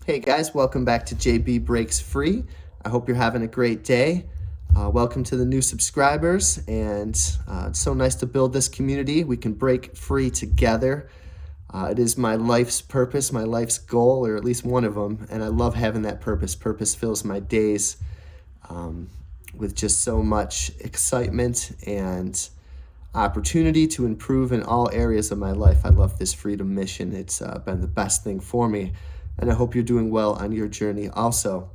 Hey guys, welcome back to JB Breaks Free. I hope you're having a great day. Welcome to the new subscribers, and it's so nice to build this community. We can break free together. It is my life's purpose, my life's goal, or at least one of them, and I love having that purpose. Purpose fills my days with just so much excitement and opportunity to improve in all areas of my life. I love this freedom mission. It's been the best thing for me, and I hope you're doing well on your journey also.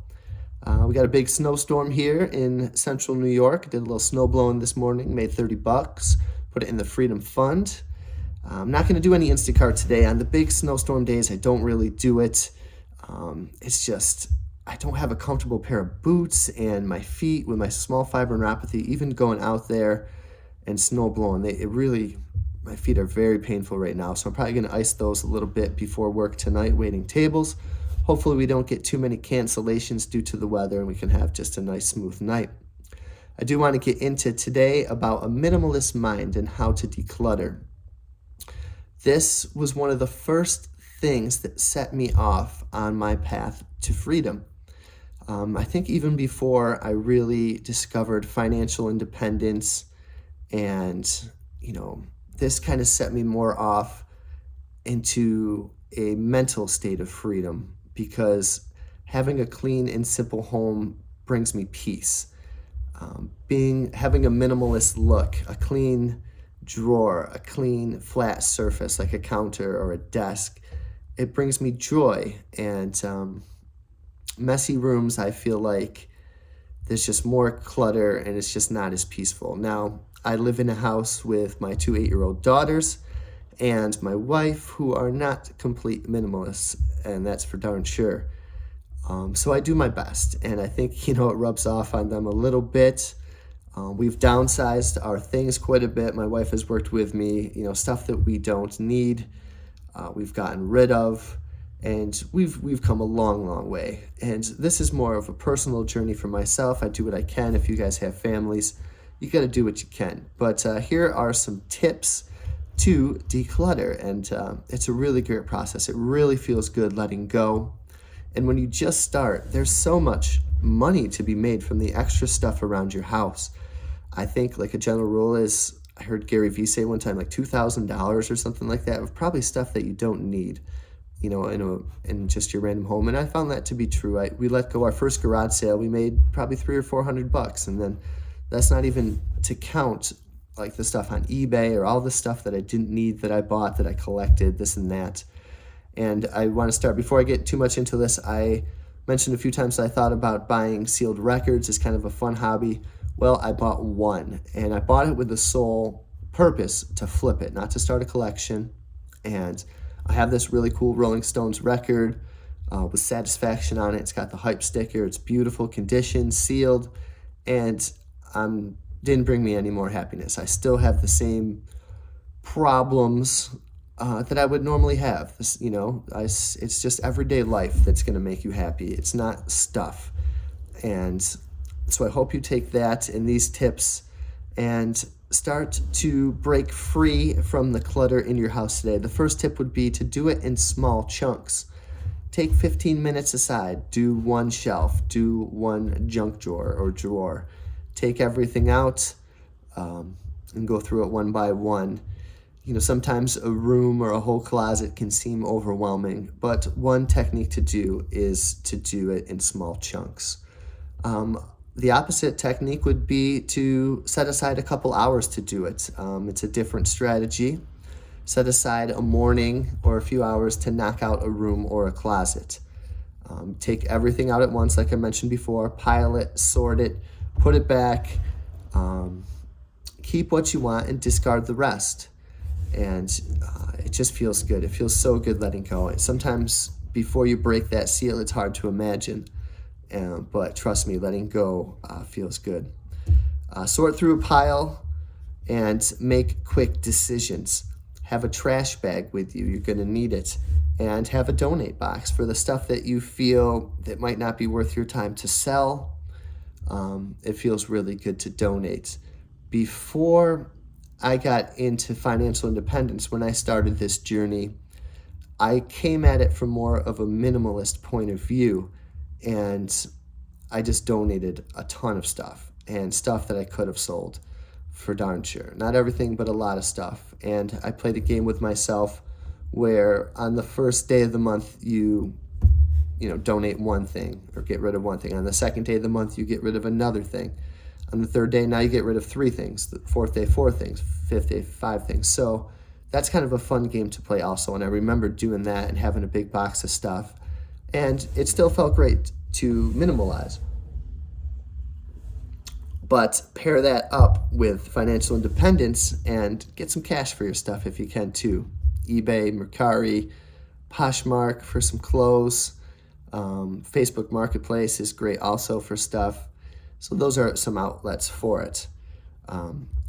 We got a big snowstorm here in central New York. Did a little snow blowing this morning, made $30, put it in the Freedom Fund. I'm not going to do any Instacart today. On the big snowstorm days, I don't really do it. It's just, I don't have a comfortable pair of boots, and my feet with my small fiber neuropathy, even going out there and snow blowing, my feet are very painful right now. So I'm probably going to ice those a little bit before work tonight, waiting tables. Hopefully we don't get too many cancellations due to the weather, and we can have just a nice smooth night. I do want to get into today about a minimalist mind and how to declutter. This was one of the first things that set me off on my path to freedom. I think even before I really discovered financial independence, and this kind of set me more off into a mental state of freedom, because having a clean and simple home brings me peace. Having a minimalist look, a clean drawer, a clean flat surface like a counter or a desk, it brings me joy. And messy rooms, I feel like there's just more clutter and it's just not as peaceful. Now, I live in a house with my 2 8-year-old daughters and my wife, who are not complete minimalists, and that's for darn sure. So I do my best, and I think, it rubs off on them a little bit. We've downsized our things quite a bit. My wife has worked with me, stuff that we don't need, we've gotten rid of, and we've come a long, long way. And this is more of a personal journey for myself. I do what I can. If you guys have families, you got to do what you can. But here are some tips to declutter, and it's a really great process. It really feels good letting go. And when you just start, there's so much money to be made from the extra stuff around your house. I think like a general rule is, I heard Gary Vee say one time, like $2,000 or something like that, of probably stuff that you don't need, in just your random home. And I found that to be true. We let go our first garage sale. We made probably $300 or $400, and then that's not even to count like the stuff on eBay or all the stuff that I didn't need, that I bought, that I collected, this and that. And I want to start, before I get too much into this, I mentioned a few times that I thought about buying sealed records as kind of a fun hobby. Well, I bought one, and I bought it with the sole purpose to flip it, not to start a collection. And I have this really cool Rolling Stones record with Satisfaction on it. It's got the hype sticker. It's beautiful condition, sealed, and didn't bring me any more happiness. I still have the same problems that I would normally have. It's just everyday life that's going to make you happy. It's not stuff. And so I hope you take that and these tips and start to break free from the clutter in your house today. The first tip would be to do it in small chunks. Take 15 minutes aside. Do one shelf. Do one junk drawer or drawer. Take everything out and go through it one by one. Sometimes a room or a whole closet can seem overwhelming, but one technique to do is to do it in small chunks. The opposite technique would be to set aside a couple hours to do it. It's a different strategy. Set aside a morning or a few hours to knock out a room or a closet. Take everything out at once, like I mentioned before, pile it, sort it, put it back, keep what you want and discard the rest. And it just feels good. It feels so good letting go. And sometimes before you break that seal, it's hard to imagine. But trust me, letting go feels good. Sort through a pile and make quick decisions. Have a trash bag with you. You're going to need it. And have a donate box for the stuff that you feel that might not be worth your time to sell. It feels really good to donate. Before I got into financial independence, when I started this journey, I came at it from more of a minimalist point of view, and I just donated a ton of stuff and stuff that I could have sold for darn sure. Not everything, but a lot of stuff. And I played a game with myself where on the first day of the month you know, donate one thing or get rid of one thing. On the second day of the month, you get rid of another thing. On the third day, now you get rid of 3 things. The fourth day, 4 things. Fifth day, 5 things. So that's kind of a fun game to play also. And I remember doing that and having a big box of stuff. And it still felt great to minimalize. But pair that up with financial independence and get some cash for your stuff if you can too. eBay, Mercari, Poshmark for some clothes. Facebook Marketplace is great also for stuff. So those are some outlets for it.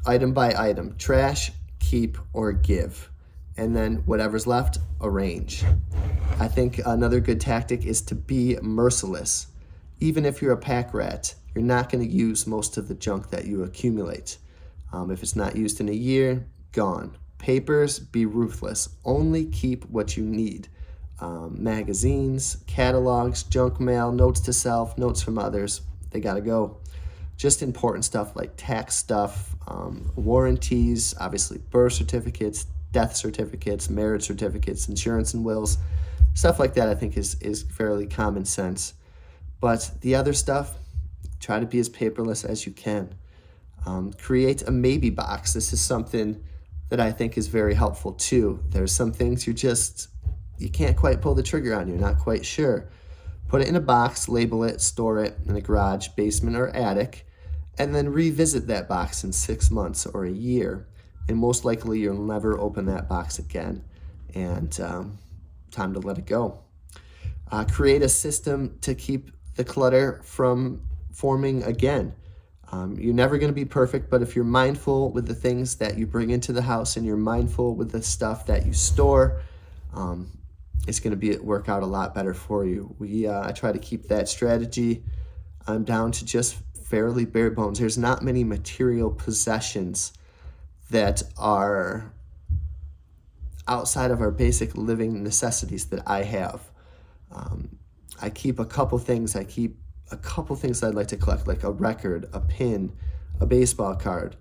Item by item, trash, keep, or give. And then whatever's left, arrange. I think another good tactic is to be merciless. Even if you're a pack rat, you're not going to use most of the junk that you accumulate. If it's not used in a year, gone. Papers, be ruthless. Only keep what you need. Magazines, catalogs, junk mail, notes to self, notes from others, they gotta go. Just important stuff like tax stuff, warranties, obviously birth certificates, death certificates, marriage certificates, insurance and wills, stuff like that I think is fairly common sense. But the other stuff, try to be as paperless as you can. Create a maybe box. This is something that I think is very helpful too. There's some things you can't quite pull the trigger on. You're not quite sure. Put it in a box, label it, store it in a garage, basement, or attic, and then revisit that box in 6 months or a year. And most likely you'll never open that box again. And time to let it go. Create a system to keep the clutter from forming again. You're never going to be perfect, but if you're mindful with the things that you bring into the house and you're mindful with the stuff that you store, it's going to work out a lot better for you. I try to keep that strategy down to just fairly bare bones. There's not many material possessions that are outside of our basic living necessities that I have. I keep a couple things. I'd like to collect, like a record, a pin, a baseball card.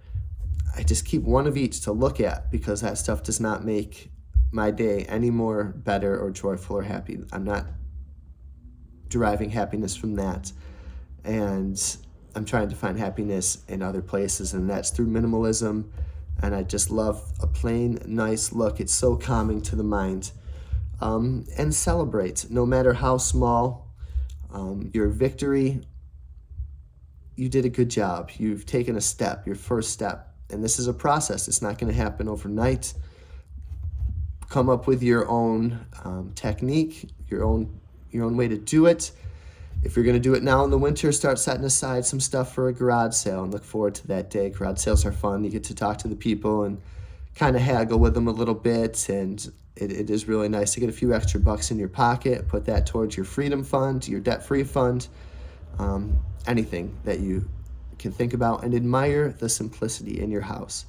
I just keep one of each to look at because that stuff does not make my day any more better or joyful or happy. I'm not deriving happiness from that. And I'm trying to find happiness in other places, and that's through minimalism. And I just love a plain, nice look. It's so calming to the mind. And celebrate, no matter how small. Your victory, you did a good job. You've taken a step, your first step. And this is a process. It's not going to happen overnight. Come up with your own technique, your own way to do it. If you're going to do it now in the winter, start setting aside some stuff for a garage sale and look forward to that day. Garage sales are fun. You get to talk to the people and kind of haggle with them a little bit, and it is really nice to get a few extra bucks in your pocket, put that towards your freedom fund, your debt-free fund, anything that you can think about, and admire the simplicity in your house.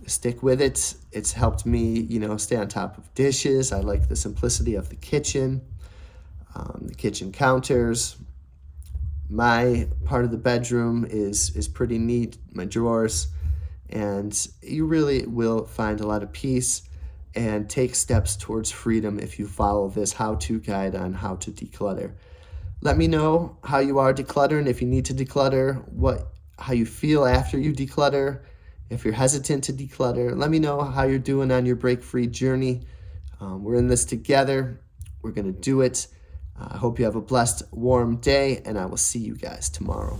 Stick with it. It's helped me, stay on top of dishes. I like the simplicity of the kitchen counters. My part of the bedroom is pretty neat, my drawers, and you really will find a lot of peace and take steps towards freedom if you follow this how-to guide on how to declutter. Let me know how you are decluttering, if you need to declutter, how you feel after you declutter. If you're hesitant to declutter, let me know how you're doing on your break-free journey. We're in this together. We're going to do it. I hope you have a blessed, warm day, and I will see you guys tomorrow.